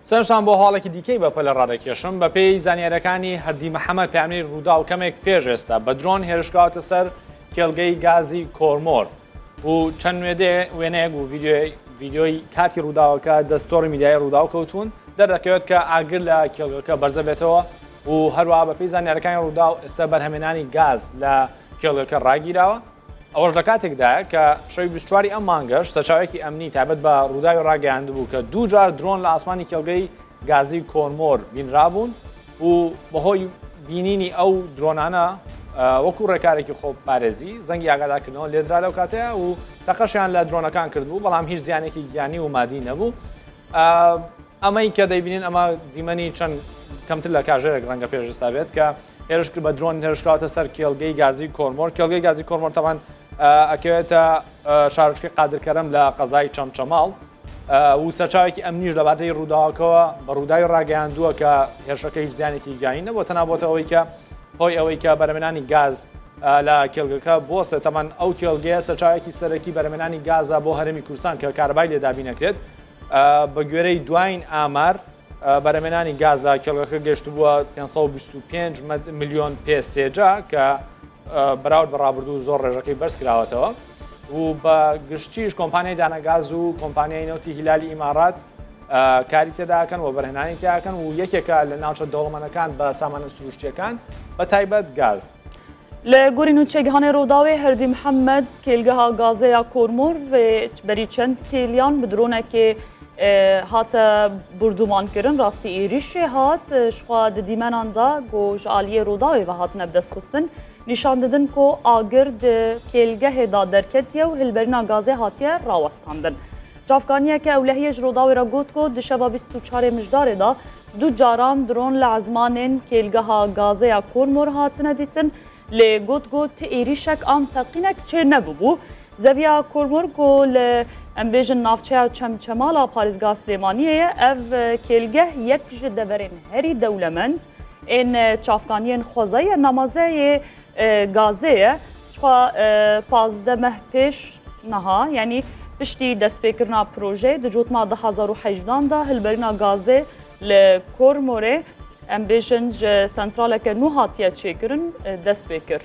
سەرشان بۆ هەواڵێکی دیکەی بەپە لە ڕادەکێشم بە پێی زانیاریەکانی هەردی محەممەد پامنەی ڕوودا و کەمێک پێش ئێستا بە درۆن هێرشکاتە سەر کێڵگەی گازی کۆرمۆر و چەند وێنەیەک و ڤیددیۆی کاتی ڕووداوەکە دەستۆری میدیای ڕوودا و کەوتون دەردەکەوێت کە ئاگر لە کێڵگەکە بەرزە بێتەوە و هەروە بە پێی زانیاریەکانی ڕوودا و ئێستا بەرهەمێنانی گاز لە کێڵگەکە ڕاگیراوە ئەوەش لە کاتێکدایە کە شەوی 24 ئەم مانگەش سەرچاوێکی ئەمنی تایبەت بە ڕووداوی ڕاگەیاندبوو کە دوو جار درۆن لە ئاسمانی کێڵگەی گازی کۆرمۆر بینرابوون و بەهۆی بینینی ئەو درۆنانە وەکو ڕێکارێکی خۆپارێزی زەنگی ئاگادارکردنەوە لێدرا لەو کاتەیە و تەقەشیان لە درۆنەکان کردبوو بەڵام هیچ زیانێکی گیانی و مادی نەبوو. ئەمەی کە دەیبینین ئەمە دیمەنی چەند کەمتر لە کاژێرێک ڕەنگە پێشستا بێت کە هێرشکرد بە درۆن هێرشکاتە سەر کێڵگەی گازی کۆرمۆر. کێڵگەی گازی کۆرمۆر تەمان ئەکەوێتە شارچکەی قادرکەرم لە قەزای چەمچەماڵ و سەرچاوێکی ئەمنیش لە باتەی ڕووداوەکەوە بە ڕووداوی ڕاگەیاندووە کە هێرشەکە هیچ زیانێکی گیانی نەبووە تەنابەتە ئەوەی کە هۆی ئەوەی کە بەرهەمێنانی گاز لە کێڵگەکە بۆسە تەمان ئەو کێڵگەیە سەرچاوێکی سەرەکی بەرهەمێنانی گازە بۆ هەرێمی کوردستان کە کارەبای لێدابین نەکرێت بە گوێرەی دوایین ئامار بەرهەمێنانی گاز لە کێڵگەکە گەشت بووە 525 ملیۆن پێسێجا کە بەراورد بە ڕابردوو زۆر ڕێژەکەی بەرز کراوەتەوە و بە گشتیش کۆمپانیای دانەگاز و کۆمپانیای نەوتی هیلالی ئیمارات کاری تێداکەن و بەرهێنانی تیاکەن و یەکێکە لە ناوچە دەوڵەمەندەکان بە سامانە سروشتیەکان بە تایبەت گاز. لە گۆری نوچێگەهانê ڕووداوê هەردی محەممەد کێلگەها گازەیا کۆرمۆر بەری چەند کێلیان bi dronekê hate burdûmankirin rastî êrişê hat xwa di dîmenan da got ji aliyê Rûdawê ve hatine bidestxistin nîşan didin ku agir di kêlgehê da derketiye û hilberîna gazê hatiye rawestandin. Çavkaniyeke ewlehiyê ji Rûdawê re got ku di şeva 24 mijdarê da du caran dron li ezmanên kêlgeha gazeya Kôrmor hatine dîtin lê got êrişek an teqînek çê nebûbû. Zeviya Kôrmor ku li em bêjin navçeya Çemçemala Parêzgeha Silêmaniyê ye ev kêlgeh yek ji deverên herî dewlemend ên çavkaniyên xwezayê namazeyê gazê ye xwa 15 meh pêş niha yanî piştî destpêkirina projeyê di cotma 2018 da hilberîna gazê li Kôrmorê em bêjin ji sentraleke nû hatiye çêkirin dest pê kir.